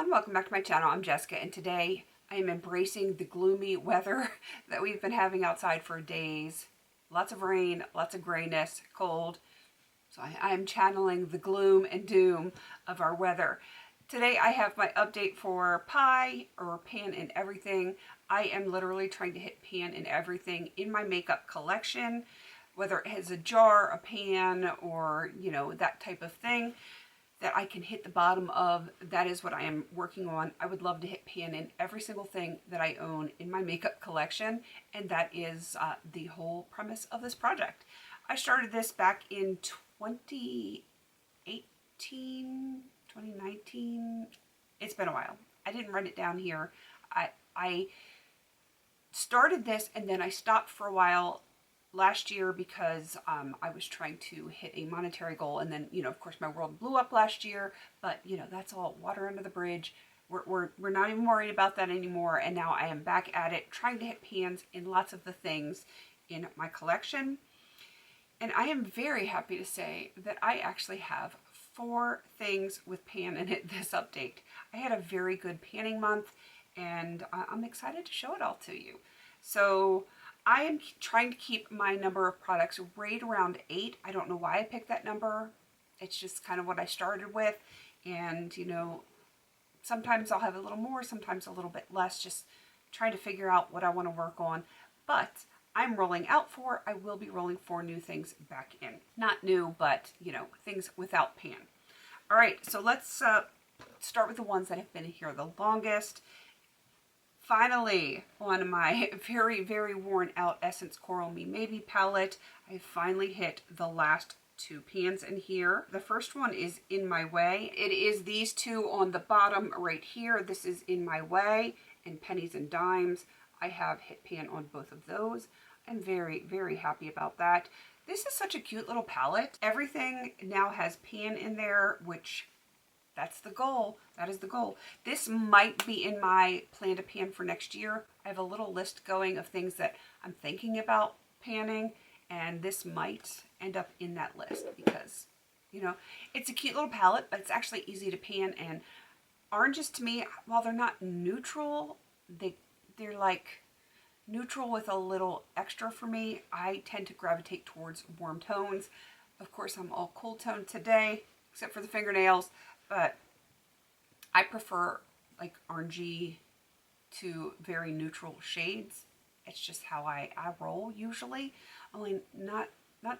everyone, welcome back to my channel. I'm Jessica, and today I am embracing the gloomy weather that we've been having outside for days. Lots of rain, lots of grayness, cold. So I'm channeling the gloom and doom of our weather. Today I have my update for pie or pan in everything. I am literally trying to hit pan in everything in my makeup collection, whether it has a jar, a pan, or that type of thing that I can hit the bottom of. That is what I am working on. I would love to hit pan in every single thing that I own in my makeup collection, and that is the whole premise of this project. I started this back in 2018, 2019. It's been a while. I didn't write it down here. I started this and then I stopped for a while last year because I was trying to hit a monetary goal, and then of course my world blew up last year, but that's all water under the bridge. We're not even worried about that anymore, and now I am back at it trying to hit pans in lots of the things in my collection. And I am very happy to say that I actually have 4 things with pan in it this update. I had a very good panning month, and I'm excited to show it all to you. So I am trying to keep my number of products right around 8. I don't know why I picked that number. It's just kind of what I started with. And, sometimes I'll have a little more, sometimes a little bit less, just trying to figure out what I want to work on. But I'm rolling out 4. I will be rolling 4 new things back in. Not new, but, things without pan. All right, so let's start with the ones that have been here the longest. Finally, on my very, very worn out Essence Coral Me Maybe palette, I finally hit the last 2 pans in here. The first one is In My Way. It is these 2 on the bottom right here. This is In My Way and Pennies and Dimes. I have hit pan on both of those. I'm very, very happy about that. This is such a cute little palette. Everything now has pan in there, which that's the goal. That is the goal. This might be in my plan to pan for next year. I have a little list going of things that I'm thinking about panning, and this might end up in that list because, it's a cute little palette, but it's actually easy to pan. And oranges to me, while they're not neutral, they're like neutral with a little extra for me. I tend to gravitate towards warm tones. Of course, I'm all cool toned today, except for the fingernails. But I prefer like orangey to very neutral shades. It's just how I roll usually. Only not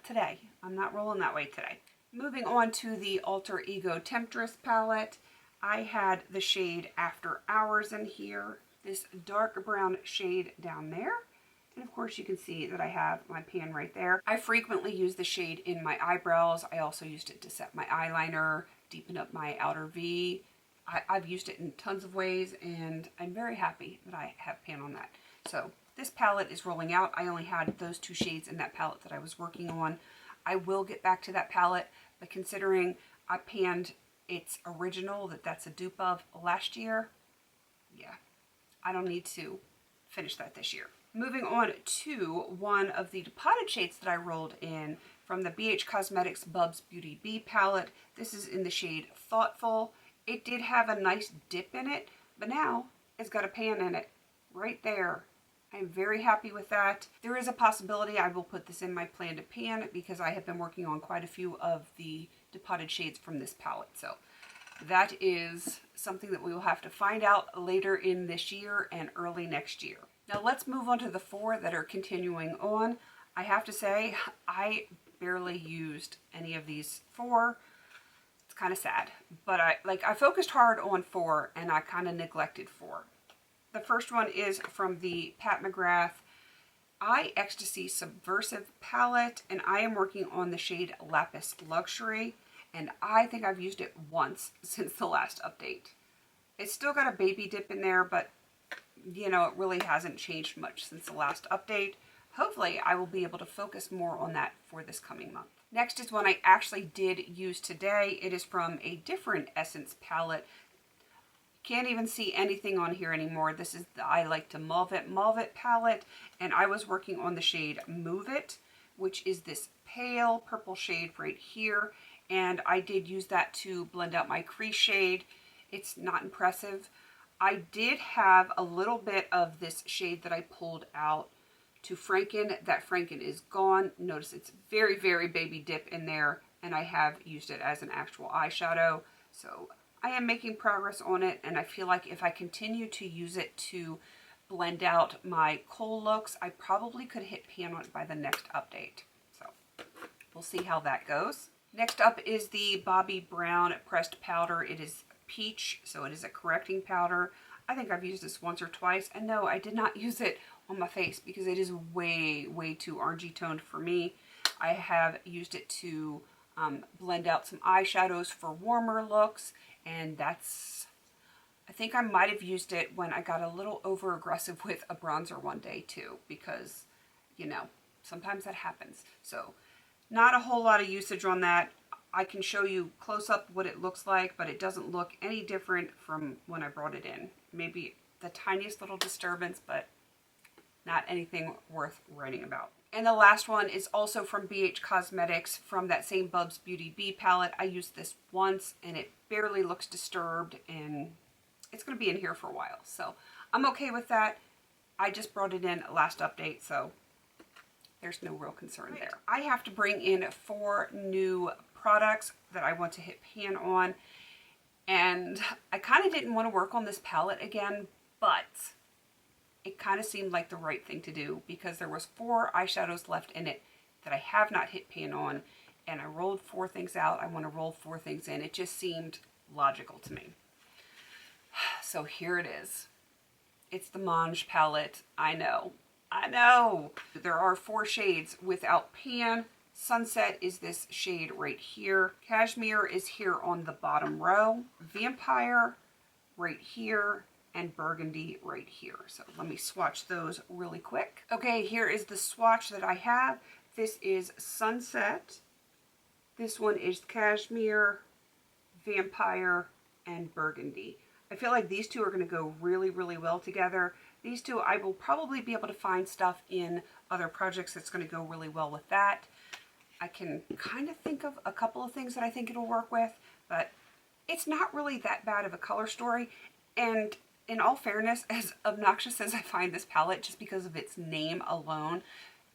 today. I'm not rolling that way today. Moving on to the Alter Ego Temptress palette. I had the shade After Hours in here. This dark brown shade down there. And of course you can see that I have my pan right there. I frequently use the shade in my eyebrows. I also used it to set my eyeliner, deepen up my outer V. I've used it in tons of ways, and I'm very happy that I have pan on that. So this palette is rolling out. I only had those 2 shades in that palette that I was working on. I will get back to that palette, but considering I panned its original that's a dupe of last year, yeah, I don't need to finish that this year. Moving on to one of the depotted shades that I rolled in from the BH Cosmetics Bubs Beauty Bee palette. This is in the shade Thoughtful. It did have a nice dip in it, but now it's got a pan in it right there. I'm very happy with that. There is a possibility I will put this in my plan to pan because I have been working on quite a few of the depotted shades from this palette. So that is something that we will have to find out later in this year and early next year. Now let's move on to the 4 that are continuing on. I have to say, I barely used any of these 4. It's kind of sad, but I focused hard on 4 and I kind of neglected 4. The first one is from the Pat McGrath Eye Ecstasy Subversive palette, and I am working on the shade Lapis Luxury, and I think I've used it once since the last update. It's still got a baby dip in there, but it really hasn't changed much since the last update. Hopefully I will be able to focus more on that for this coming month. Next is one I actually did use today. It is from a different Essence palette. Can't even see anything on here anymore. This is the I Like to Mauve It palette, and I was working on the shade Move It, which is this pale purple shade right here, and I did use that to blend out my crease shade. It's not impressive. I did have a little bit of this shade that I pulled out to Franken. That Franken is gone. Notice it's very, very baby dip in there, and I have used it as an actual eyeshadow. So I am making progress on it, and I feel like if I continue to use it to blend out my kohl looks, I probably could hit pan on it by the next update. So we'll see how that goes. Next up is the Bobbi Brown pressed powder. It is peach, so it is a correcting powder. I think I've used this once or twice, and no, I did not use it on my face because it is way, way too orangey toned for me. I have used it to blend out some eyeshadows for warmer looks, and that's, I think I might have used it when I got a little over aggressive with a bronzer one day too, because, you know, sometimes that happens. So not a whole lot of usage on that. I can show you close up what it looks like, but it doesn't look any different from when I brought it in. Maybe the tiniest little disturbance, but not anything worth writing about. And the last one is also from BH Cosmetics from that same Bubs Beauty Bee palette. I used this once and it barely looks disturbed, and it's going to be in here for a while. So I'm okay with that. I just brought it in last update, so there's no real concern there. I have to bring in 4 new products that I want to hit pan on, and I kind of didn't want to work on this palette again, but it kind of seemed like the right thing to do because there was 4 eyeshadows left in it that I have not hit pan on, and I rolled 4 things out. I want to roll 4 things in. It just seemed logical to me. So here it is. It's the Mange palette. I know. There are 4 shades without pan. Sunset is this shade right here. Cashmere is here on the bottom row. Vampire right here. And Burgundy right here. So let me swatch those really quick. Okay, here is the swatch that I have. This is Sunset. This one is Cashmere, Vampire, and Burgundy. I feel like these 2 are going to go really, really well together. These 2, I will probably be able to find stuff in other projects that's going to go really well with that. I can kind of think of a couple of things that I think it'll work with, but it's not really that bad of a color story. And in all fairness, as obnoxious as I find this palette just because of its name alone,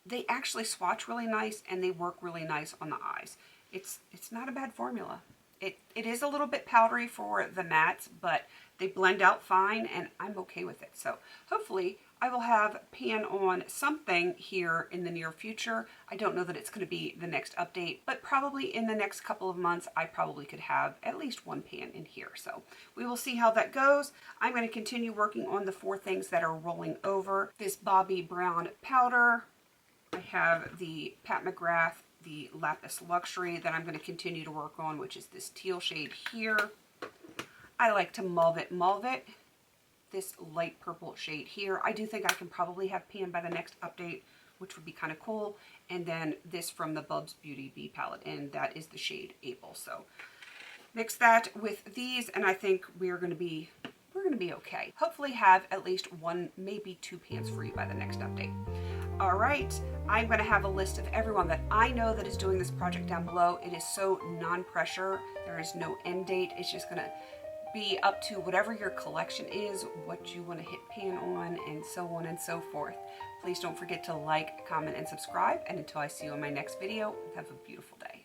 they actually swatch really nice and they work really nice on the eyes. It's not a bad formula. It is a little bit powdery for the mattes, but they blend out fine and I'm okay with it. So hopefully I will have pan on something here in the near future. I don't know that it's going to be the next update, but probably in the next couple of months, I probably could have at least 1 pan in here. So we will see how that goes. I'm going to continue working on the 4 things that are rolling over. This Bobbi Brown powder. I have the Pat McGrath, the Lapis Luxury that I'm going to continue to work on, which is this teal shade here. I like to mauve it. This light purple shade here. I do think I can probably have pan by the next update, which would be kind of cool. And then this from the Bubs Beauty Bee palette, and that is the shade Able. So mix that with these, and I think we're going to be okay. Hopefully have at least 1, maybe 2 pans free by the next update. All right, I'm going to have a list of everyone that I know that is doing this project down below. It is so non-pressure. There is no end date. It's just going to be up to whatever your collection is, what you want to hit pan on, and so on and so forth. Please don't forget to like, comment, and subscribe. And until I see you in my next video, have a beautiful day.